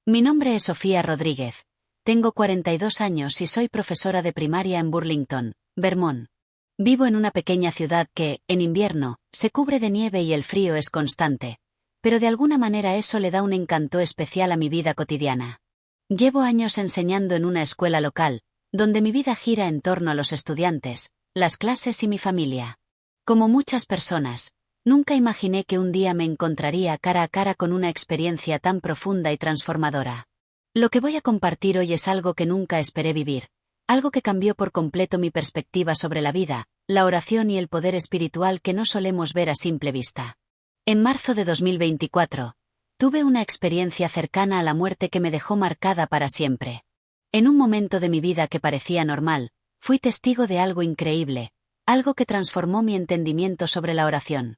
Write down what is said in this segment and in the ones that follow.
Mi nombre es Sofía Rodríguez. Tengo 42 años y soy profesora de primaria en Burlington, Vermont. Vivo en una pequeña ciudad que, en invierno, se cubre de nieve y el frío es constante. Pero de alguna manera eso le da un encanto especial a mi vida cotidiana. Llevo años enseñando en una escuela local, donde mi vida gira en torno a los estudiantes, las clases y mi familia. Como muchas personas, nunca imaginé que un día me encontraría cara a cara con una experiencia tan profunda y transformadora. Lo que voy a compartir hoy es algo que nunca esperé vivir, algo que cambió por completo mi perspectiva sobre la vida, la oración y el poder espiritual que no solemos ver a simple vista. En marzo de 2024, tuve una experiencia cercana a la muerte que me dejó marcada para siempre. En un momento de mi vida que parecía normal, fui testigo de algo increíble, algo que transformó mi entendimiento sobre la oración.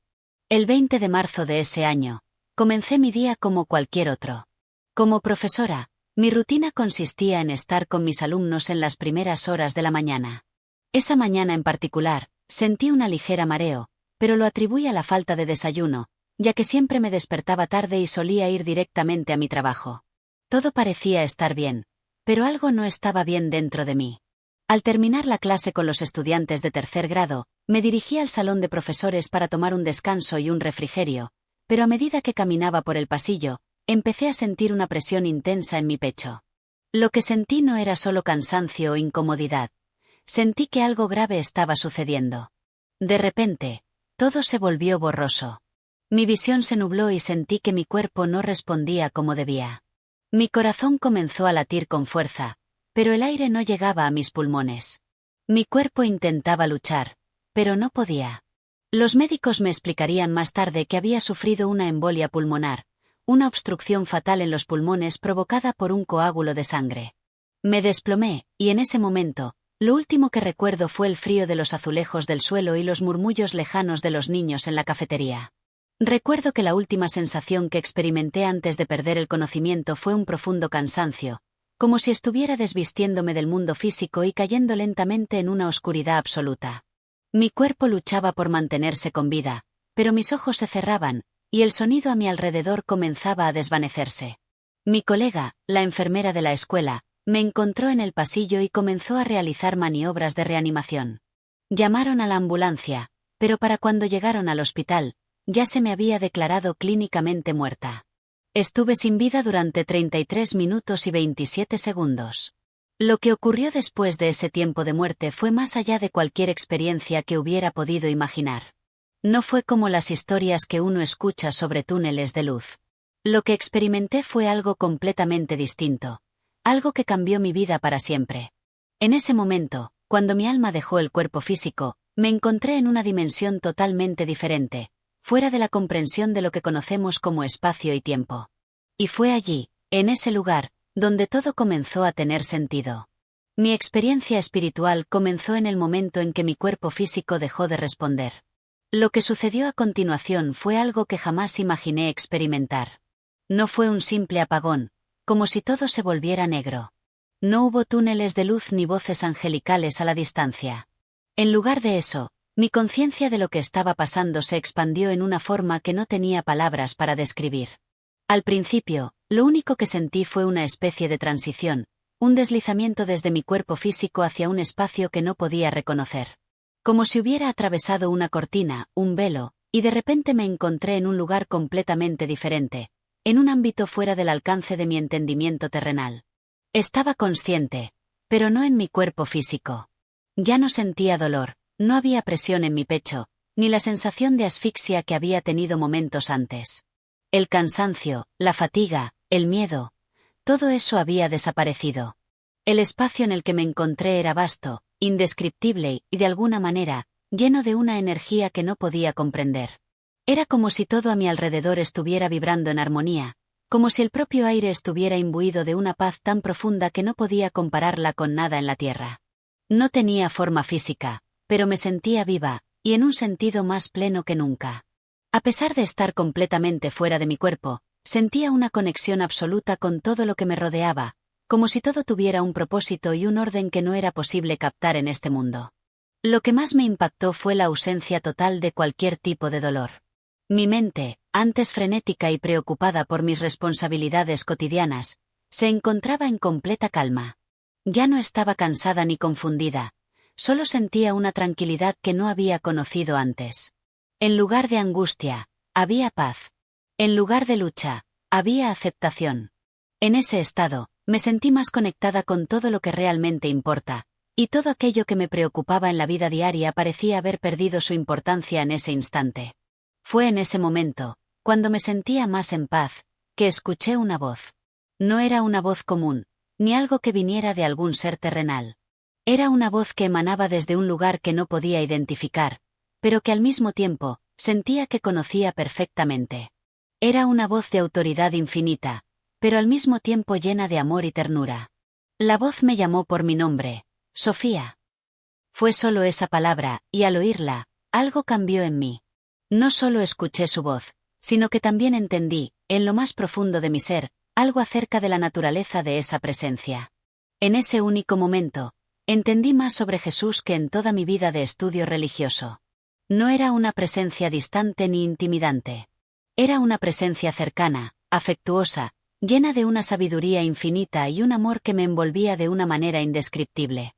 El 20 de marzo de ese año, comencé mi día como cualquier otro. Como profesora, mi rutina consistía en estar con mis alumnos en las primeras horas de la mañana. Esa mañana en particular, sentí una ligera mareo, pero lo atribuí a la falta de desayuno, ya que siempre me despertaba tarde y solía ir directamente a mi trabajo. Todo parecía estar bien, pero algo no estaba bien dentro de mí. Al terminar la clase con los estudiantes de tercer grado, me dirigí al salón de profesores para tomar un descanso y un refrigerio, pero a medida que caminaba por el pasillo, empecé a sentir una presión intensa en mi pecho. Lo que sentí no era solo cansancio o incomodidad. Sentí que algo grave estaba sucediendo. De repente, todo se volvió borroso. Mi visión se nubló y sentí que mi cuerpo no respondía como debía. Mi corazón comenzó a latir con fuerza, pero el aire no llegaba a mis pulmones. Mi cuerpo intentaba luchar, pero no podía. Los médicos me explicarían más tarde que había sufrido una embolia pulmonar, una obstrucción fatal en los pulmones provocada por un coágulo de sangre. Me desplomé, y en ese momento, lo último que recuerdo fue el frío de los azulejos del suelo y los murmullos lejanos de los niños en la cafetería. Recuerdo que la última sensación que experimenté antes de perder el conocimiento fue un profundo cansancio, como si estuviera desvistiéndome del mundo físico y cayendo lentamente en una oscuridad absoluta. Mi cuerpo luchaba por mantenerse con vida, pero mis ojos se cerraban, y el sonido a mi alrededor comenzaba a desvanecerse. Mi colega, la enfermera de la escuela, me encontró en el pasillo y comenzó a realizar maniobras de reanimación. Llamaron a la ambulancia, pero para cuando llegaron al hospital, ya se me había declarado clínicamente muerta. Estuve sin vida durante 33 minutos y 27 segundos. Lo que ocurrió después de ese tiempo de muerte fue más allá de cualquier experiencia que hubiera podido imaginar. No fue como las historias que uno escucha sobre túneles de luz. Lo que experimenté fue algo completamente distinto, algo que cambió mi vida para siempre. En ese momento, cuando mi alma dejó el cuerpo físico, me encontré en una dimensión totalmente diferente, fuera de la comprensión de lo que conocemos como espacio y tiempo. Y fue allí, en ese lugar, donde todo comenzó a tener sentido. Mi experiencia espiritual comenzó en el momento en que mi cuerpo físico dejó de responder. Lo que sucedió a continuación fue algo que jamás imaginé experimentar. No fue un simple apagón, como si todo se volviera negro. No hubo túneles de luz ni voces angelicales a la distancia. En lugar de eso, mi conciencia de lo que estaba pasando se expandió en una forma que no tenía palabras para describir. Al principio, lo único que sentí fue una especie de transición, un deslizamiento desde mi cuerpo físico hacia un espacio que no podía reconocer. Como si hubiera atravesado una cortina, un velo, y de repente me encontré en un lugar completamente diferente, en un ámbito fuera del alcance de mi entendimiento terrenal. Estaba consciente, pero no en mi cuerpo físico. Ya no sentía dolor, no había presión en mi pecho, ni la sensación de asfixia que había tenido momentos antes. El cansancio, la fatiga, el miedo, todo eso había desaparecido. El espacio en el que me encontré era vasto, indescriptible y, de alguna manera, lleno de una energía que no podía comprender. Era como si todo a mi alrededor estuviera vibrando en armonía, como si el propio aire estuviera imbuido de una paz tan profunda que no podía compararla con nada en la tierra. No tenía forma física, pero me sentía viva, y en un sentido más pleno que nunca. A pesar de estar completamente fuera de mi cuerpo, sentía una conexión absoluta con todo lo que me rodeaba, como si todo tuviera un propósito y un orden que no era posible captar en este mundo. Lo que más me impactó fue la ausencia total de cualquier tipo de dolor. Mi mente, antes frenética y preocupada por mis responsabilidades cotidianas, Se encontraba en completa calma. Ya no estaba cansada ni confundida, solo sentía una tranquilidad que no había conocido antes. En lugar de angustia, había paz. En lugar de lucha, había aceptación. En ese estado, me sentí más conectada con todo lo que realmente importa, y todo aquello que me preocupaba en la vida diaria parecía haber perdido su importancia en ese instante. Fue en ese momento, cuando me sentía más en paz, que escuché una voz. No era una voz común, ni algo que viniera de algún ser terrenal. Era una voz que emanaba desde un lugar que no podía identificar, pero que al mismo tiempo, sentía que conocía perfectamente. Era una voz de autoridad infinita, pero al mismo tiempo llena de amor y ternura. La voz me llamó por mi nombre, Sofía. Fue solo esa palabra, y al oírla, algo cambió en mí. No solo escuché su voz, sino que también entendí, en lo más profundo de mi ser, algo acerca de la naturaleza de esa presencia. En ese único momento, entendí más sobre Jesús que en toda mi vida de estudio religioso. No era una presencia distante ni intimidante. Era una presencia cercana, afectuosa, llena de una sabiduría infinita y un amor que me envolvía de una manera indescriptible.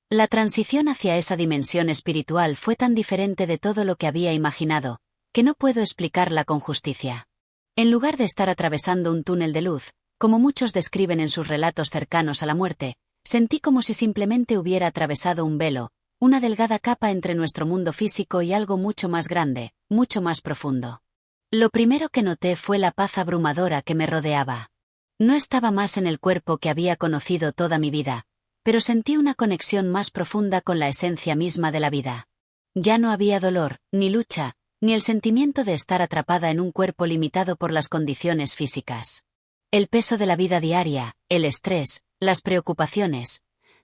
La transición hacia esa dimensión espiritual fue tan diferente de todo lo que había imaginado, que no puedo explicarla con justicia. En lugar de estar atravesando un túnel de luz, como muchos describen en sus relatos cercanos a la muerte, sentí como si simplemente hubiera atravesado un velo, una delgada capa entre nuestro mundo físico y algo mucho más grande, mucho más profundo. Lo primero que noté fue la paz abrumadora que me rodeaba. No estaba más en el cuerpo que había conocido toda mi vida, pero sentí una conexión más profunda con la esencia misma de la vida. Ya no había dolor, ni lucha, ni el sentimiento de estar atrapada en un cuerpo limitado por las condiciones físicas. El peso de la vida diaria, el estrés, las preocupaciones,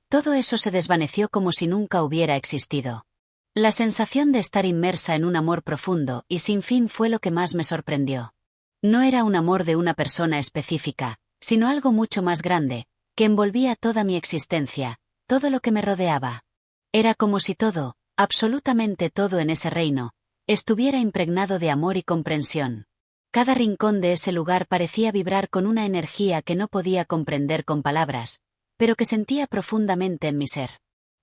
todo eso se desvaneció como si nunca hubiera existido. La sensación de estar inmersa en un amor profundo y sin fin fue lo que más me sorprendió. No era un amor de una persona específica, sino algo mucho más grande, que envolvía toda mi existencia, todo lo que me rodeaba. Era como si todo, absolutamente todo en ese reino, estuviera impregnado de amor y comprensión. Cada rincón de ese lugar parecía vibrar con una energía que no podía comprender con palabras, pero que sentía profundamente en mi ser.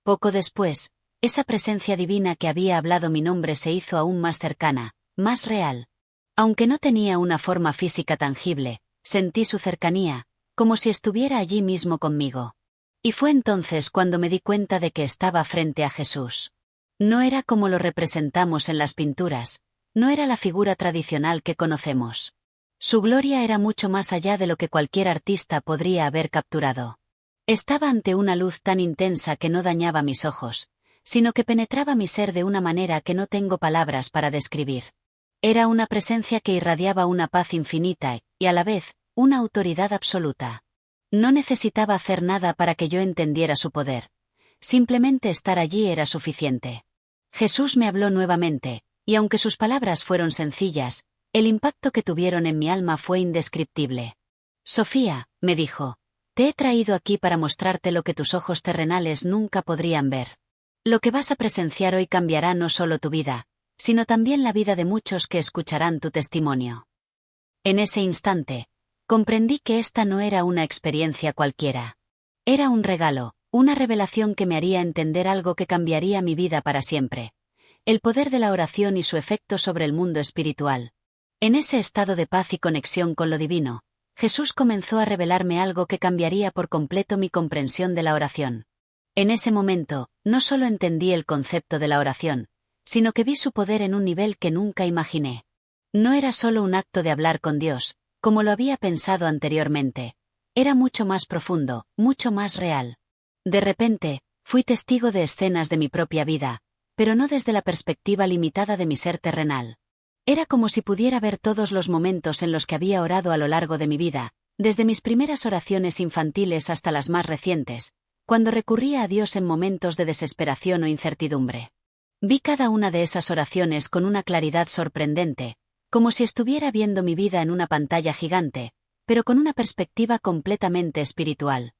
Poco después, esa presencia divina que había hablado mi nombre se hizo aún más cercana, más real. Aunque no tenía una forma física tangible, sentí su cercanía, como si estuviera allí mismo conmigo. Y fue entonces cuando me di cuenta de que estaba frente a Jesús. No era como lo representamos en las pinturas, no era la figura tradicional que conocemos. Su gloria era mucho más allá de lo que cualquier artista podría haber capturado. Estaba ante una luz tan intensa que no dañaba mis ojos, sino que penetraba mi ser de una manera que no tengo palabras para describir. Era una presencia que irradiaba una paz infinita y, a la vez, una autoridad absoluta. No necesitaba hacer nada para que yo entendiera su poder. Simplemente estar allí era suficiente. Jesús me habló nuevamente, y aunque sus palabras fueron sencillas, el impacto que tuvieron en mi alma fue indescriptible. Sofía, me dijo, te he traído aquí para mostrarte lo que tus ojos terrenales nunca podrían ver. Lo que vas a presenciar hoy cambiará no solo tu vida, sino también la vida de muchos que escucharán tu testimonio. En ese instante, comprendí que esta no era una experiencia cualquiera. Era un regalo, una revelación que me haría entender algo que cambiaría mi vida para siempre. El poder de la oración y su efecto sobre el mundo espiritual. En ese estado de paz y conexión con lo divino, Jesús comenzó a revelarme algo que cambiaría por completo mi comprensión de la oración. En ese momento, no solo entendí el concepto de la oración, sino que vi su poder en un nivel que nunca imaginé. No era solo un acto de hablar con Dios, como lo había pensado anteriormente. Era mucho más profundo, mucho más real. De repente, fui testigo de escenas de mi propia vida, pero no desde la perspectiva limitada de mi ser terrenal. Era como si pudiera ver todos los momentos en los que había orado a lo largo de mi vida, desde mis primeras oraciones infantiles hasta las más recientes, cuando recurría a Dios en momentos de desesperación o incertidumbre. Vi cada una de esas oraciones con una claridad sorprendente, como si estuviera viendo mi vida en una pantalla gigante, pero con una perspectiva completamente espiritual.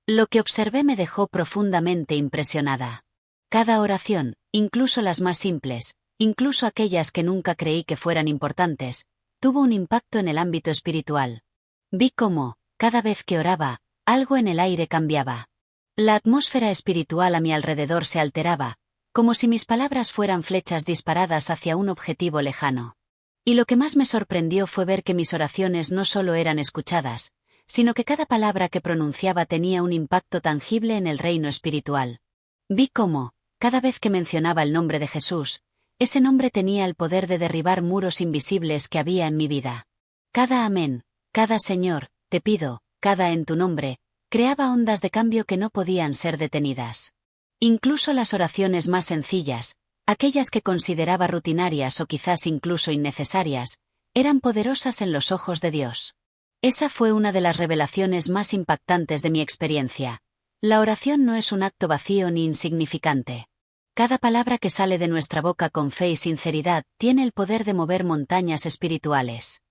Lo que observé me dejó profundamente impresionada. Cada oración, incluso las más simples, incluso aquellas que nunca creí que fueran importantes, tuvo un impacto en el ámbito espiritual. Vi cómo, cada vez que oraba, algo en el aire cambiaba. La atmósfera espiritual a mi alrededor se alteraba, como si mis palabras fueran flechas disparadas hacia un objetivo lejano. Y lo que más me sorprendió fue ver que mis oraciones no solo eran escuchadas, sino que cada palabra que pronunciaba tenía un impacto tangible en el reino espiritual. Vi cómo, cada vez que mencionaba el nombre de Jesús, ese nombre tenía el poder de derribar muros invisibles que había en mi vida. Cada amén, cada Señor, te pido, cada en tu nombre, creaba ondas de cambio que no podían ser detenidas. Incluso las oraciones más sencillas, aquellas que consideraba rutinarias o quizás incluso innecesarias, eran poderosas en los ojos de Dios. Esa fue una de las revelaciones más impactantes de mi experiencia. La oración no es un acto vacío ni insignificante. Cada palabra que sale de nuestra boca con fe y sinceridad tiene el poder de mover montañas espirituales.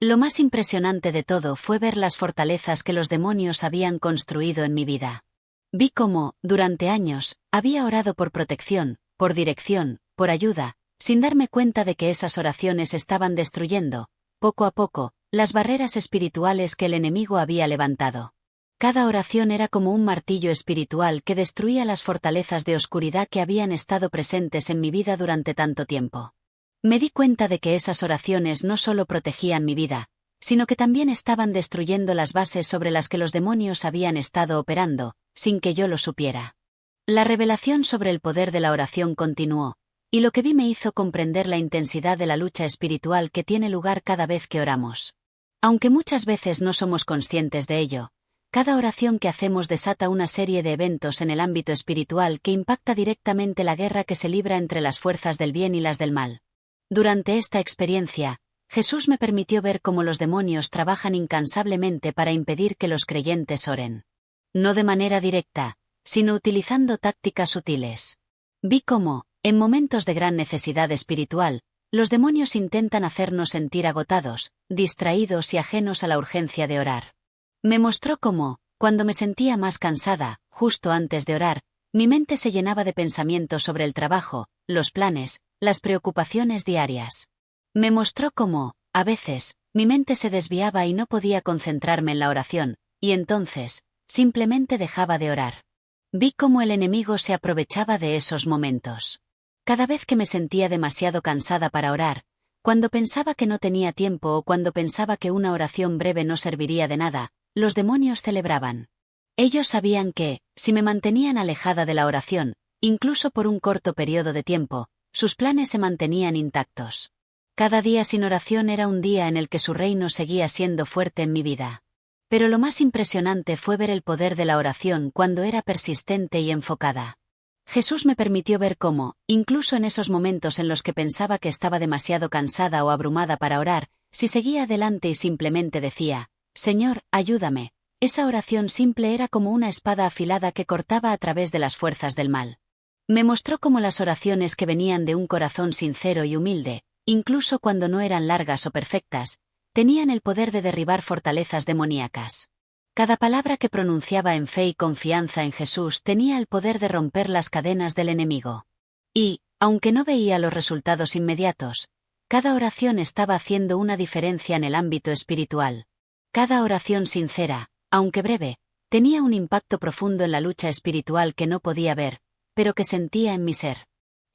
Lo más impresionante de todo fue ver las fortalezas que los demonios habían construido en mi vida. Vi cómo, durante años, había orado por protección, por dirección, por ayuda, sin darme cuenta de que esas oraciones estaban destruyendo, poco a poco, las barreras espirituales que el enemigo había levantado. Cada oración era como un martillo espiritual que destruía las fortalezas de oscuridad que habían estado presentes en mi vida durante tanto tiempo. Me di cuenta de que esas oraciones no solo protegían mi vida, sino que también estaban destruyendo las bases sobre las que los demonios habían estado operando, sin que yo lo supiera. La revelación sobre el poder de la oración continuó, y lo que vi me hizo comprender la intensidad de la lucha espiritual que tiene lugar cada vez que oramos. Aunque muchas veces no somos conscientes de ello, cada oración que hacemos desata una serie de eventos en el ámbito espiritual que impacta directamente la guerra que se libra entre las fuerzas del bien y las del mal. Durante esta experiencia, Jesús me permitió ver cómo los demonios trabajan incansablemente para impedir que los creyentes oren. No de manera directa, sino utilizando tácticas sutiles. Vi cómo, en momentos de gran necesidad espiritual, los demonios intentan hacernos sentir agotados, distraídos y ajenos a la urgencia de orar. Me mostró cómo, cuando me sentía más cansada, justo antes de orar, mi mente se llenaba de pensamientos sobre el trabajo, los planes, las preocupaciones diarias. Me mostró cómo, a veces, mi mente se desviaba y no podía concentrarme en la oración, y entonces, simplemente dejaba de orar. Vi cómo el enemigo se aprovechaba de esos momentos. Cada vez que me sentía demasiado cansada para orar, cuando pensaba que no tenía tiempo o cuando pensaba que una oración breve no serviría de nada, los demonios celebraban. Ellos sabían que, si me mantenían alejada de la oración, incluso por un corto periodo de tiempo, sus planes se mantenían intactos. Cada día sin oración era un día en el que su reino seguía siendo fuerte en mi vida. Pero lo más impresionante fue ver el poder de la oración cuando era persistente y enfocada. Jesús me permitió ver cómo, incluso en esos momentos en los que pensaba que estaba demasiado cansada o abrumada para orar, si seguía adelante y simplemente decía, Señor, ayúdame, esa oración simple era como una espada afilada que cortaba a través de las fuerzas del mal. Me mostró cómo las oraciones que venían de un corazón sincero y humilde, incluso cuando no eran largas o perfectas, tenían el poder de derribar fortalezas demoníacas. Cada palabra que pronunciaba en fe y confianza en Jesús tenía el poder de romper las cadenas del enemigo. Y, aunque no veía los resultados inmediatos, cada oración estaba haciendo una diferencia en el ámbito espiritual. Cada oración sincera, aunque breve, tenía un impacto profundo en la lucha espiritual que no podía ver, pero que sentía en mi ser.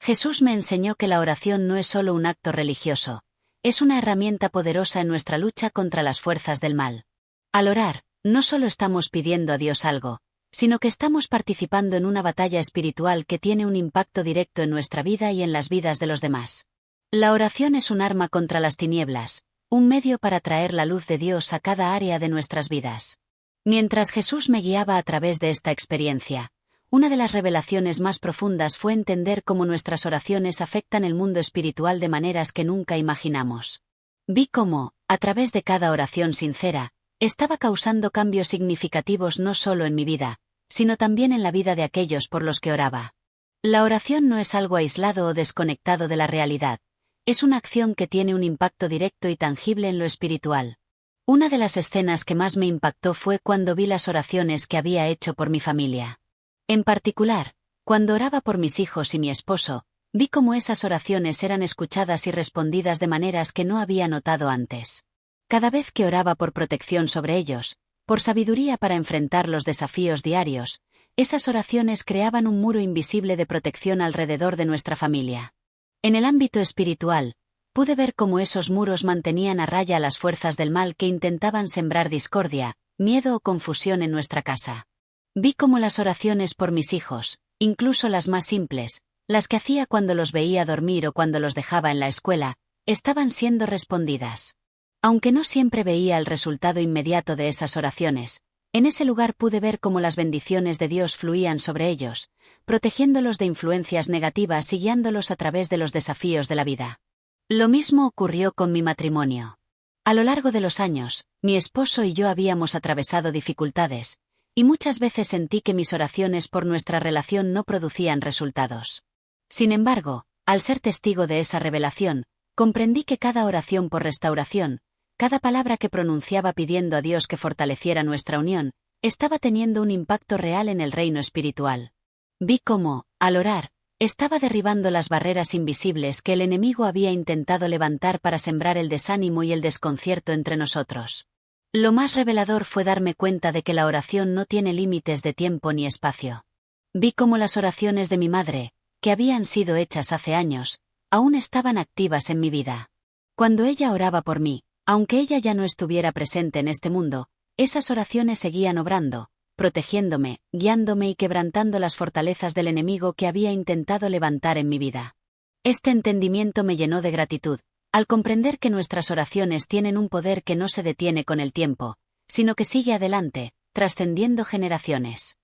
Jesús me enseñó que la oración no es solo un acto religioso, es una herramienta poderosa en nuestra lucha contra las fuerzas del mal. Al orar, no solo estamos pidiendo a Dios algo, sino que estamos participando en una batalla espiritual que tiene un impacto directo en nuestra vida y en las vidas de los demás. La oración es un arma contra las tinieblas, un medio para traer la luz de Dios a cada área de nuestras vidas. Mientras Jesús me guiaba a través de esta experiencia, una de las revelaciones más profundas fue entender cómo nuestras oraciones afectan el mundo espiritual de maneras que nunca imaginamos. Vi cómo, a través de cada oración sincera, estaba causando cambios significativos no solo en mi vida, sino también en la vida de aquellos por los que oraba. La oración no es algo aislado o desconectado de la realidad, es una acción que tiene un impacto directo y tangible en lo espiritual. Una de las escenas que más me impactó fue cuando vi las oraciones que había hecho por mi familia. En particular, cuando oraba por mis hijos y mi esposo, vi cómo esas oraciones eran escuchadas y respondidas de maneras que no había notado antes. Cada vez que oraba por protección sobre ellos, por sabiduría para enfrentar los desafíos diarios, esas oraciones creaban un muro invisible de protección alrededor de nuestra familia. En el ámbito espiritual, pude ver cómo esos muros mantenían a raya a las fuerzas del mal que intentaban sembrar discordia, miedo o confusión en nuestra casa. Vi cómo las oraciones por mis hijos, incluso las más simples, las que hacía cuando los veía dormir o cuando los dejaba en la escuela, estaban siendo respondidas. Aunque no siempre veía el resultado inmediato de esas oraciones, en ese lugar pude ver cómo las bendiciones de Dios fluían sobre ellos, protegiéndolos de influencias negativas y guiándolos a través de los desafíos de la vida. Lo mismo ocurrió con mi matrimonio. A lo largo de los años, mi esposo y yo habíamos atravesado dificultades, y muchas veces sentí que mis oraciones por nuestra relación no producían resultados. Sin embargo, al ser testigo de esa revelación, comprendí que cada oración por restauración, cada palabra que pronunciaba pidiendo a Dios que fortaleciera nuestra unión, estaba teniendo un impacto real en el reino espiritual. Vi cómo, al orar, estaba derribando las barreras invisibles que el enemigo había intentado levantar para sembrar el desánimo y el desconcierto entre nosotros. Lo más revelador fue darme cuenta de que la oración no tiene límites de tiempo ni espacio. Vi cómo las oraciones de mi madre, que habían sido hechas hace años, aún estaban activas en mi vida. Cuando ella oraba por mí, aunque ella ya no estuviera presente en este mundo, esas oraciones seguían obrando, protegiéndome, guiándome y quebrantando las fortalezas del enemigo que había intentado levantar en mi vida. Este entendimiento me llenó de gratitud, al comprender que nuestras oraciones tienen un poder que no se detiene con el tiempo, sino que sigue adelante, trascendiendo generaciones.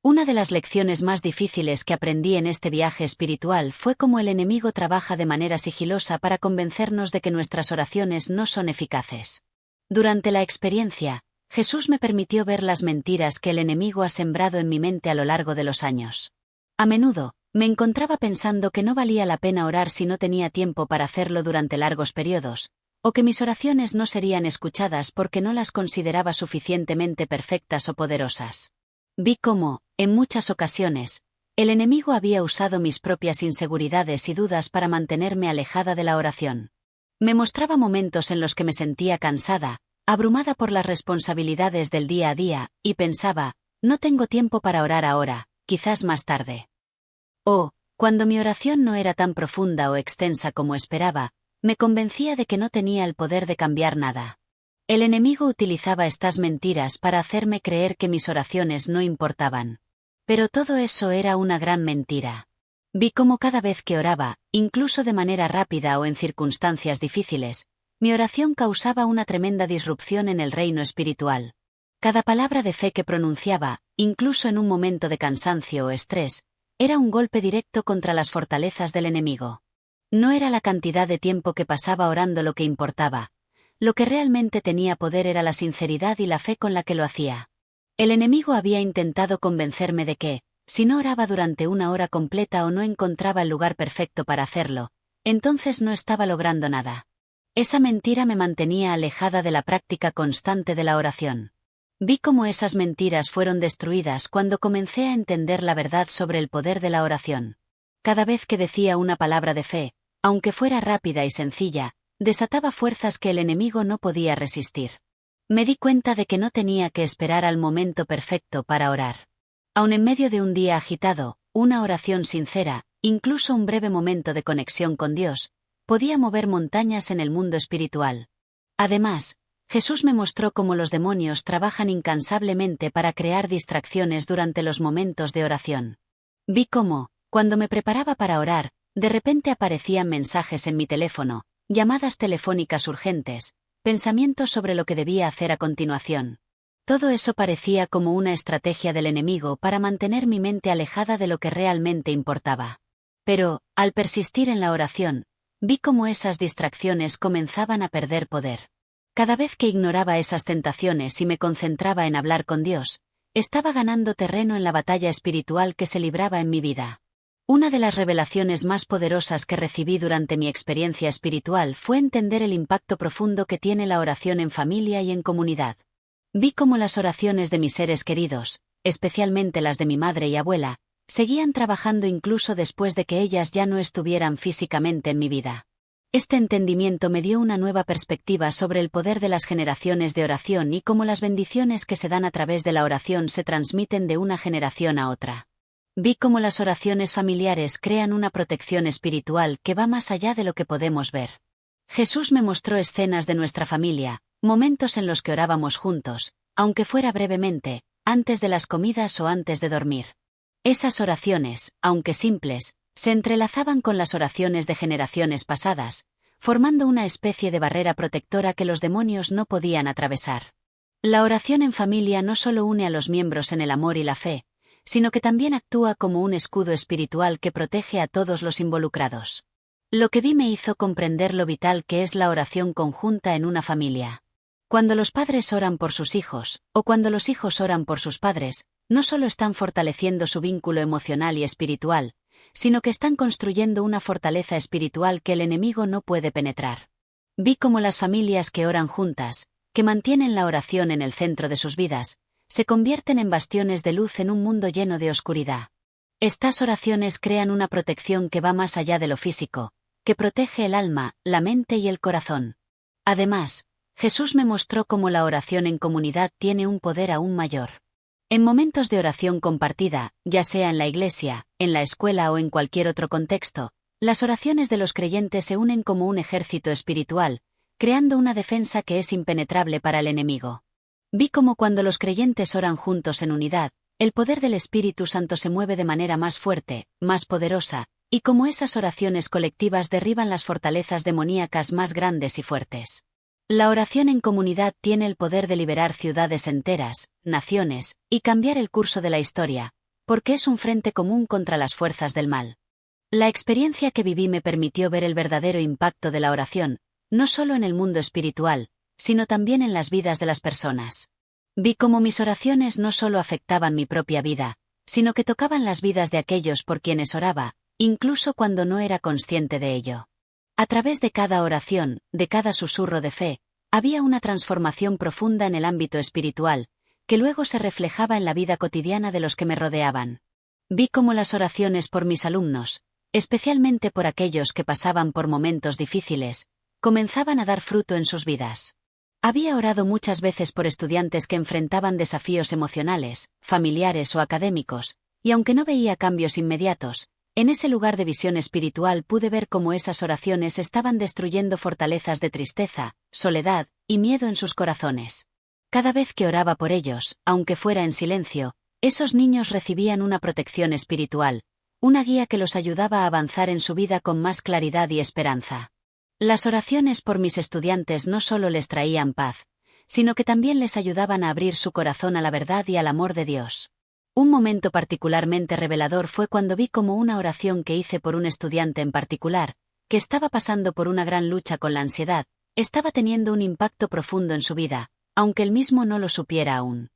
Una de las lecciones más difíciles que aprendí en este viaje espiritual fue cómo el enemigo trabaja de manera sigilosa para convencernos de que nuestras oraciones no son eficaces. Durante la experiencia, Jesús me permitió ver las mentiras que el enemigo ha sembrado en mi mente a lo largo de los años. A menudo, me encontraba pensando que no valía la pena orar si no tenía tiempo para hacerlo durante largos periodos, o que mis oraciones no serían escuchadas porque no las consideraba suficientemente perfectas o poderosas. Vi cómo, en muchas ocasiones, el enemigo había usado mis propias inseguridades y dudas para mantenerme alejada de la oración. Me mostraba momentos en los que me sentía cansada, abrumada por las responsabilidades del día a día, y pensaba, no tengo tiempo para orar ahora, quizás más tarde. O, cuando mi oración no era tan profunda o extensa como esperaba, me convencía de que no tenía el poder de cambiar nada. El enemigo utilizaba estas mentiras para hacerme creer que mis oraciones no importaban. Pero todo eso era una gran mentira. Vi cómo cada vez que oraba, incluso de manera rápida o en circunstancias difíciles, mi oración causaba una tremenda disrupción en el reino espiritual. Cada palabra de fe que pronunciaba, incluso en un momento de cansancio o estrés, era un golpe directo contra las fortalezas del enemigo. No era la cantidad de tiempo que pasaba orando lo que importaba. Lo que realmente tenía poder era la sinceridad y la fe con la que lo hacía. El enemigo había intentado convencerme de que, si no oraba durante una hora completa o no encontraba el lugar perfecto para hacerlo, entonces no estaba logrando nada. Esa mentira me mantenía alejada de la práctica constante de la oración. Vi cómo esas mentiras fueron destruidas cuando comencé a entender la verdad sobre el poder de la oración. Cada vez que decía una palabra de fe, aunque fuera rápida y sencilla, desataba fuerzas que el enemigo no podía resistir. Me di cuenta de que no tenía que esperar al momento perfecto para orar. Aun en medio de un día agitado, una oración sincera, incluso un breve momento de conexión con Dios, podía mover montañas en el mundo espiritual. Además, Jesús me mostró cómo los demonios trabajan incansablemente para crear distracciones durante los momentos de oración. Vi cómo, cuando me preparaba para orar, de repente aparecían mensajes en mi teléfono, llamadas telefónicas urgentes, pensamientos sobre lo que debía hacer a continuación. Todo eso parecía como una estrategia del enemigo para mantener mi mente alejada de lo que realmente importaba. Pero, al persistir en la oración, vi cómo esas distracciones comenzaban a perder poder. Cada vez que ignoraba esas tentaciones y me concentraba en hablar con Dios, estaba ganando terreno en la batalla espiritual que se libraba en mi vida. Una de las revelaciones más poderosas que recibí durante mi experiencia espiritual fue entender el impacto profundo que tiene la oración en familia y en comunidad. Vi cómo las oraciones de mis seres queridos, especialmente las de mi madre y abuela, seguían trabajando incluso después de que ellas ya no estuvieran físicamente en mi vida. Este entendimiento me dio una nueva perspectiva sobre el poder de las generaciones de oración y cómo las bendiciones que se dan a través de la oración se transmiten de una generación a otra. Vi cómo las oraciones familiares crean una protección espiritual que va más allá de lo que podemos ver. Jesús me mostró escenas de nuestra familia, momentos en los que orábamos juntos, aunque fuera brevemente, antes de las comidas o antes de dormir. Esas oraciones, aunque simples, se entrelazaban con las oraciones de generaciones pasadas, formando una especie de barrera protectora que los demonios no podían atravesar. La oración en familia no solo une a los miembros en el amor y la fe, sino que también actúa como un escudo espiritual que protege a todos los involucrados. Lo que vi me hizo comprender lo vital que es la oración conjunta en una familia. Cuando los padres oran por sus hijos, o cuando los hijos oran por sus padres, no solo están fortaleciendo su vínculo emocional y espiritual, sino que están construyendo una fortaleza espiritual que el enemigo no puede penetrar. Vi cómo las familias que oran juntas, que mantienen la oración en el centro de sus vidas, se convierten en bastiones de luz en un mundo lleno de oscuridad. Estas oraciones crean una protección que va más allá de lo físico, que protege el alma, la mente y el corazón. Además, Jesús me mostró cómo la oración en comunidad tiene un poder aún mayor. En momentos de oración compartida, ya sea en la iglesia, en la escuela o en cualquier otro contexto, las oraciones de los creyentes se unen como un ejército espiritual, creando una defensa que es impenetrable para el enemigo. Vi cómo cuando los creyentes oran juntos en unidad, el poder del Espíritu Santo se mueve de manera más fuerte, más poderosa, y cómo esas oraciones colectivas derriban las fortalezas demoníacas más grandes y fuertes. La oración en comunidad tiene el poder de liberar ciudades enteras, naciones, y cambiar el curso de la historia, porque es un frente común contra las fuerzas del mal. La experiencia que viví me permitió ver el verdadero impacto de la oración, no solo en el mundo espiritual, sino también en las vidas de las personas. Vi cómo mis oraciones no solo afectaban mi propia vida, sino que tocaban las vidas de aquellos por quienes oraba, incluso cuando no era consciente de ello. A través de cada oración, de cada susurro de fe, había una transformación profunda en el ámbito espiritual, que luego se reflejaba en la vida cotidiana de los que me rodeaban. Vi cómo las oraciones por mis alumnos, especialmente por aquellos que pasaban por momentos difíciles, comenzaban a dar fruto en sus vidas. Había orado muchas veces por estudiantes que enfrentaban desafíos emocionales, familiares o académicos, y aunque no veía cambios inmediatos, en ese lugar de visión espiritual pude ver cómo esas oraciones estaban destruyendo fortalezas de tristeza, soledad y miedo en sus corazones. Cada vez que oraba por ellos, aunque fuera en silencio, esos niños recibían una protección espiritual, una guía que los ayudaba a avanzar en su vida con más claridad y esperanza. Las oraciones por mis estudiantes no solo les traían paz, sino que también les ayudaban a abrir su corazón a la verdad y al amor de Dios. Un momento particularmente revelador fue cuando vi cómo una oración que hice por un estudiante en particular, que estaba pasando por una gran lucha con la ansiedad, estaba teniendo un impacto profundo en su vida, aunque él mismo no lo supiera aún.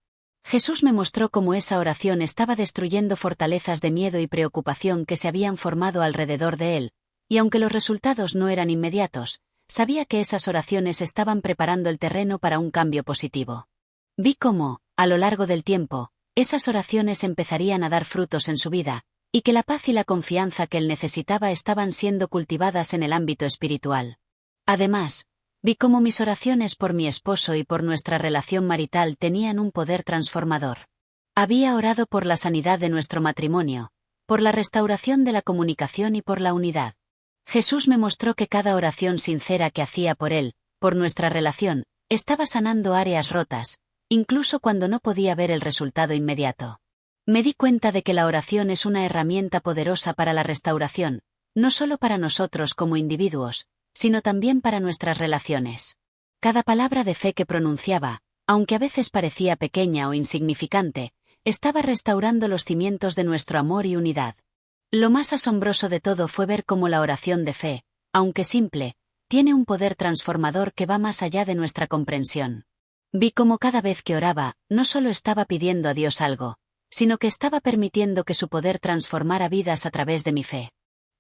Jesús me mostró cómo esa oración estaba destruyendo fortalezas de miedo y preocupación que se habían formado alrededor de él, y aunque los resultados no eran inmediatos, sabía que esas oraciones estaban preparando el terreno para un cambio positivo. Vi cómo, a lo largo del tiempo, esas oraciones empezarían a dar frutos en su vida, y que la paz y la confianza que él necesitaba estaban siendo cultivadas en el ámbito espiritual. Además, vi cómo mis oraciones por mi esposo y por nuestra relación marital tenían un poder transformador. Había orado por la sanidad de nuestro matrimonio, por la restauración de la comunicación y por la unidad. Jesús me mostró que cada oración sincera que hacía por él, por nuestra relación, estaba sanando áreas rotas, incluso cuando no podía ver el resultado inmediato. Me di cuenta de que la oración es una herramienta poderosa para la restauración, no solo para nosotros como individuos, sino también para nuestras relaciones. Cada palabra de fe que pronunciaba, aunque a veces parecía pequeña o insignificante, estaba restaurando los cimientos de nuestro amor y unidad. Lo más asombroso de todo fue ver cómo la oración de fe, aunque simple, tiene un poder transformador que va más allá de nuestra comprensión. Vi cómo cada vez que oraba, no solo estaba pidiendo a Dios algo, sino que estaba permitiendo que su poder transformara vidas a través de mi fe.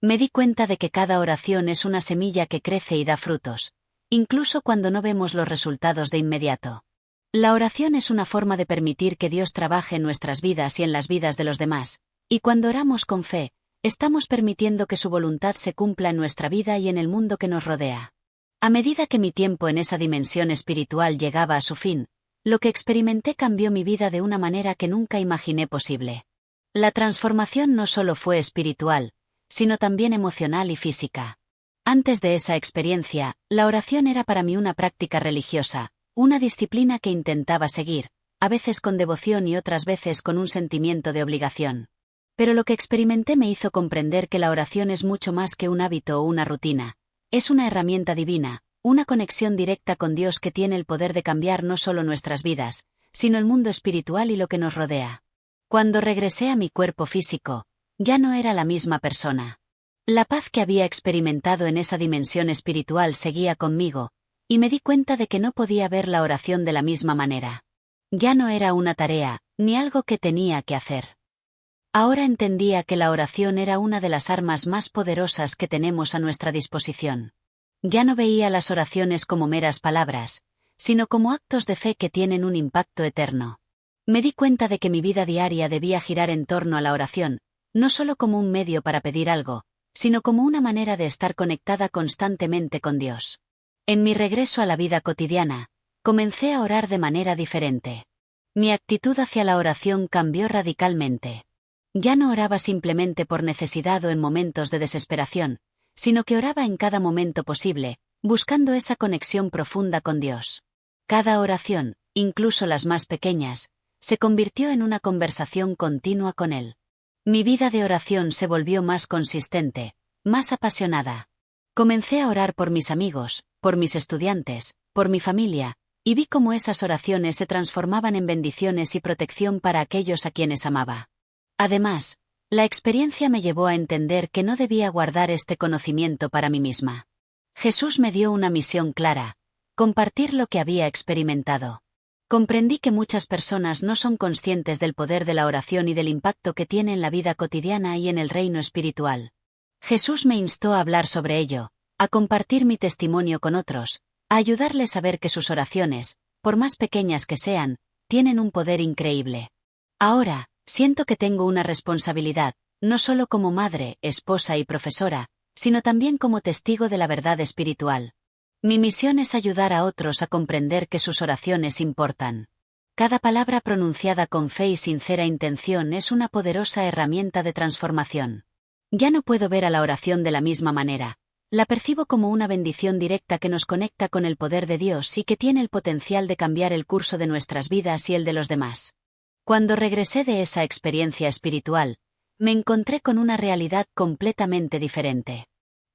Me di cuenta de que cada oración es una semilla que crece y da frutos, incluso cuando no vemos los resultados de inmediato. La oración es una forma de permitir que Dios trabaje en nuestras vidas y en las vidas de los demás, y cuando oramos con fe, estamos permitiendo que su voluntad se cumpla en nuestra vida y en el mundo que nos rodea. A medida que mi tiempo en esa dimensión espiritual llegaba a su fin, lo que experimenté cambió mi vida de una manera que nunca imaginé posible. La transformación no solo fue espiritual, sino también emocional y física. Antes de esa experiencia, la oración era para mí una práctica religiosa, una disciplina que intentaba seguir, a veces con devoción y otras veces con un sentimiento de obligación. Pero lo que experimenté me hizo comprender que la oración es mucho más que un hábito o una rutina. Es una herramienta divina, una conexión directa con Dios que tiene el poder de cambiar no solo nuestras vidas, sino el mundo espiritual y lo que nos rodea. Cuando regresé a mi cuerpo físico, ya no era la misma persona. La paz que había experimentado en esa dimensión espiritual seguía conmigo, y me di cuenta de que no podía ver la oración de la misma manera. Ya no era una tarea, ni algo que tenía que hacer. Ahora entendía que la oración era una de las armas más poderosas que tenemos a nuestra disposición. Ya no veía las oraciones como meras palabras, sino como actos de fe que tienen un impacto eterno. Me di cuenta de que mi vida diaria debía girar en torno a la oración, no solo como un medio para pedir algo, sino como una manera de estar conectada constantemente con Dios. En mi regreso a la vida cotidiana, comencé a orar de manera diferente. Mi actitud hacia la oración cambió radicalmente. Ya no oraba simplemente por necesidad o en momentos de desesperación, sino que oraba en cada momento posible, buscando esa conexión profunda con Dios. Cada oración, incluso las más pequeñas, se convirtió en una conversación continua con Él. Mi vida de oración se volvió más consistente, más apasionada. Comencé a orar por mis amigos, por mis estudiantes, por mi familia, y vi cómo esas oraciones se transformaban en bendiciones y protección para aquellos a quienes amaba. Además, la experiencia me llevó a entender que no debía guardar este conocimiento para mí misma. Jesús me dio una misión clara: compartir lo que había experimentado. Comprendí que muchas personas no son conscientes del poder de la oración y del impacto que tiene en la vida cotidiana y en el reino espiritual. Jesús me instó a hablar sobre ello, a compartir mi testimonio con otros, a ayudarles a ver que sus oraciones, por más pequeñas que sean, tienen un poder increíble. Ahora, siento que tengo una responsabilidad, no solo como madre, esposa y profesora, sino también como testigo de la verdad espiritual. Mi misión es ayudar a otros a comprender que sus oraciones importan. Cada palabra pronunciada con fe y sincera intención es una poderosa herramienta de transformación. Ya no puedo ver a la oración de la misma manera. La percibo como una bendición directa que nos conecta con el poder de Dios y que tiene el potencial de cambiar el curso de nuestras vidas y el de los demás. Cuando regresé de esa experiencia espiritual, me encontré con una realidad completamente diferente.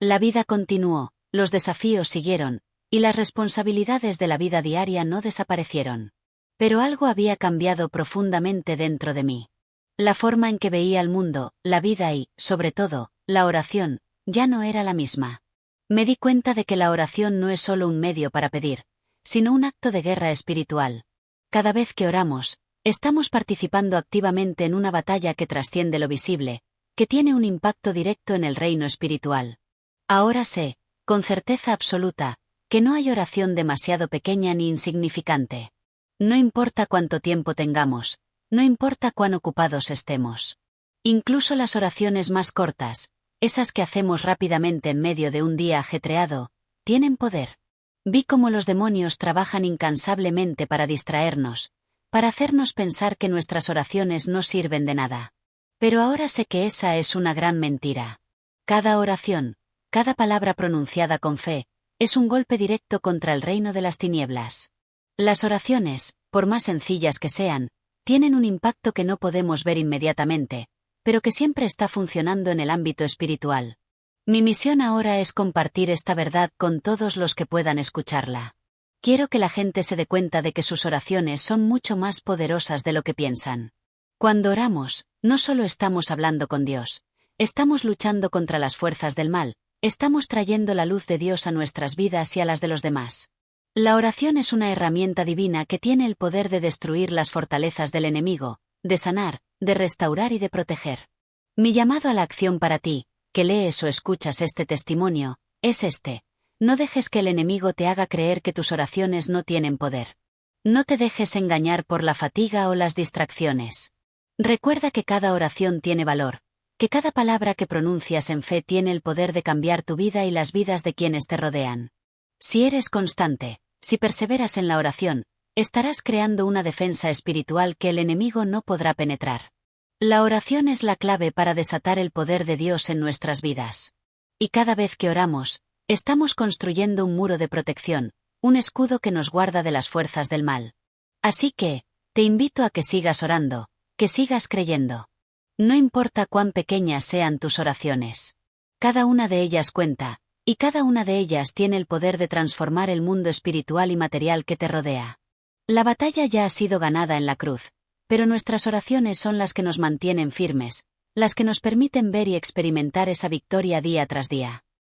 La vida continuó, los desafíos siguieron, y las responsabilidades de la vida diaria no desaparecieron. Pero algo había cambiado profundamente dentro de mí. La forma en que veía el mundo, la vida y, sobre todo, la oración, ya no era la misma. Me di cuenta de que la oración no es solo un medio para pedir, sino un acto de guerra espiritual. Cada vez que oramos, estamos participando activamente en una batalla que trasciende lo visible, que tiene un impacto directo en el reino espiritual. Ahora sé, con certeza absoluta, que no hay oración demasiado pequeña ni insignificante. No importa cuánto tiempo tengamos, no importa cuán ocupados estemos. Incluso las oraciones más cortas, esas que hacemos rápidamente en medio de un día ajetreado, tienen poder. Vi cómo los demonios trabajan incansablemente para distraernos, para hacernos pensar que nuestras oraciones no sirven de nada. Pero ahora sé que esa es una gran mentira. Cada oración, cada palabra pronunciada con fe, es un golpe directo contra el reino de las tinieblas. Las oraciones, por más sencillas que sean, tienen un impacto que no podemos ver inmediatamente, pero que siempre está funcionando en el ámbito espiritual. Mi misión ahora es compartir esta verdad con todos los que puedan escucharla. Quiero que la gente se dé cuenta de que sus oraciones son mucho más poderosas de lo que piensan. Cuando oramos, no solo estamos hablando con Dios, estamos luchando contra las fuerzas del mal, estamos trayendo la luz de Dios a nuestras vidas y a las de los demás. La oración es una herramienta divina que tiene el poder de destruir las fortalezas del enemigo, de sanar, de restaurar y de proteger. Mi llamado a la acción para ti, que lees o escuchas este testimonio, es este: no dejes que el enemigo te haga creer que tus oraciones no tienen poder. No te dejes engañar por la fatiga o las distracciones. Recuerda que cada oración tiene valor, que cada palabra que pronuncias en fe tiene el poder de cambiar tu vida y las vidas de quienes te rodean. Si eres constante, si perseveras en la oración, estarás creando una defensa espiritual que el enemigo no podrá penetrar. La oración es la clave para desatar el poder de Dios en nuestras vidas. Y cada vez que oramos, estamos construyendo un muro de protección, un escudo que nos guarda de las fuerzas del mal. Así que, te invito a que sigas orando, que sigas creyendo. No importa cuán pequeñas sean tus oraciones. Cada una de ellas cuenta, y cada una de ellas tiene el poder de transformar el mundo espiritual y material que te rodea. La batalla ya ha sido ganada en la cruz, pero nuestras oraciones son las que nos mantienen firmes, las que nos permiten ver y experimentar esa victoria día tras día.